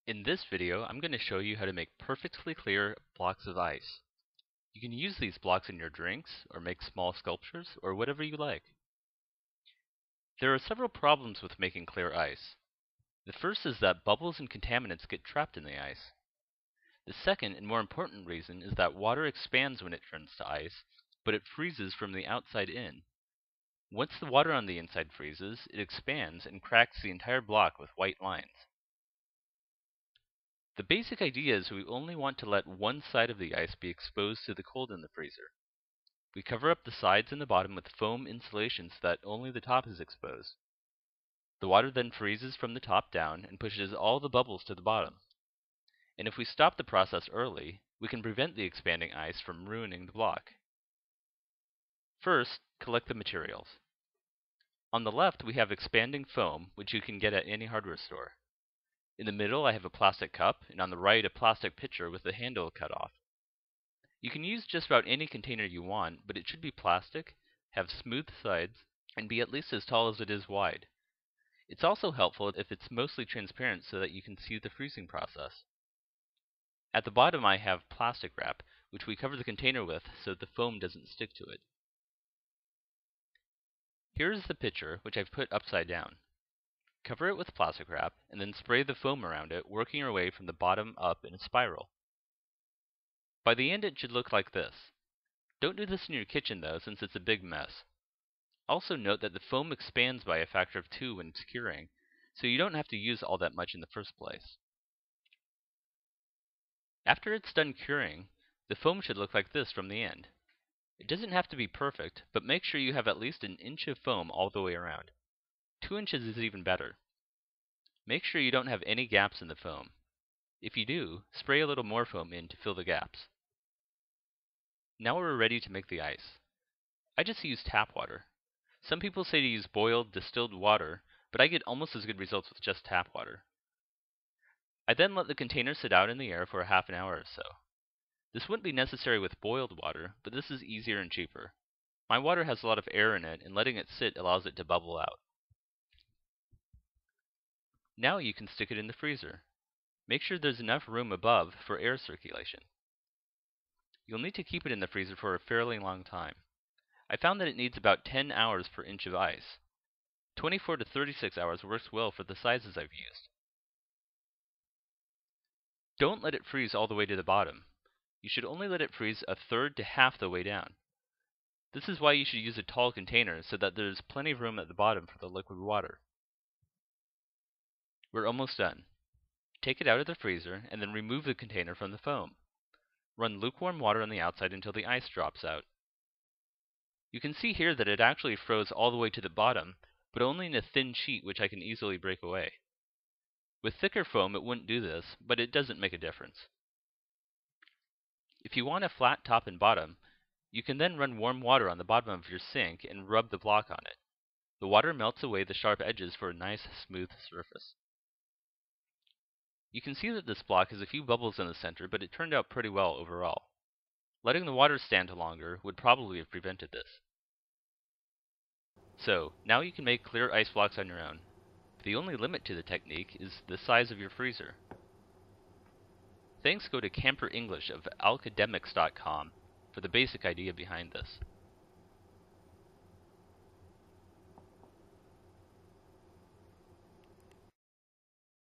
In this video, I'm going to show you how to make perfectly clear blocks of ice. You can use these blocks in your drinks, or make small sculptures, or whatever you like. There are several problems with making clear ice. The first is that bubbles and contaminants get trapped in the ice. The second and more important reason is that water expands when it turns to ice, but it freezes from the outside in. Once the water on the inside freezes, it expands and cracks the entire block with white lines. The basic idea is we only want to let one side of the ice be exposed to the cold in the freezer. We cover up the sides and the bottom with foam insulation so that only the top is exposed. The water then freezes from the top down and pushes all the bubbles to the bottom. And if we stop the process early, we can prevent the expanding ice from ruining the block. First, collect the materials. On the left, we have expanding foam, which you can get at any hardware store. In the middle, I have a plastic cup, and on the right, a plastic pitcher with the handle cut off. You can use just about any container you want, but it should be plastic, have smooth sides, and be at least as tall as it is wide. It's also helpful if it's mostly transparent so that you can see the freezing process. At the bottom, I have plastic wrap, which we cover the container with so the foam doesn't stick to it. Here is the pitcher, which I've put upside down. Cover it with plastic wrap, and then spray the foam around it, working your way from the bottom up in a spiral. By the end it should look like this. Don't do this in your kitchen though, since it's a big mess. Also note that the foam expands by a factor of 2 when it's curing, so you don't have to use all that much in the first place. After it's done curing, the foam should look like this from the end. It doesn't have to be perfect, but make sure you have at least an inch of foam all the way around. 2 inches is even better. Make sure you don't have any gaps in the foam. If you do, spray a little more foam in to fill the gaps. Now we're ready to make the ice. I just use tap water. Some people say to use boiled, distilled water, but I get almost as good results with just tap water. I then let the container sit out in the air for a half an hour or so. This wouldn't be necessary with boiled water, but this is easier and cheaper. My water has a lot of air in it, and letting it sit allows it to bubble out. Now you can stick it in the freezer. Make sure there's enough room above for air circulation. You'll need to keep it in the freezer for a fairly long time. I found that it needs about 10 hours per inch of ice. 24 to 36 hours works well for the sizes I've used. Don't let it freeze all the way to the bottom. You should only let it freeze a third to half the way down. This is why you should use a tall container so that there's plenty of room at the bottom for the liquid water. We're almost done. Take it out of the freezer and then remove the container from the foam. Run lukewarm water on the outside until the ice drops out. You can see here that it actually froze all the way to the bottom, but only in a thin sheet which I can easily break away. With thicker foam it wouldn't do this, but it doesn't make a difference. If you want a flat top and bottom, you can then run warm water on the bottom of your sink and rub the block on it. The water melts away the sharp edges for a nice, smooth surface. You can see that this block has a few bubbles in the center, but it turned out pretty well overall. Letting the water stand longer would probably have prevented this. So, now you can make clear ice blocks on your own. The only limit to the technique is the size of your freezer. Thanks go to Camper English of alcademics.com for the basic idea behind this.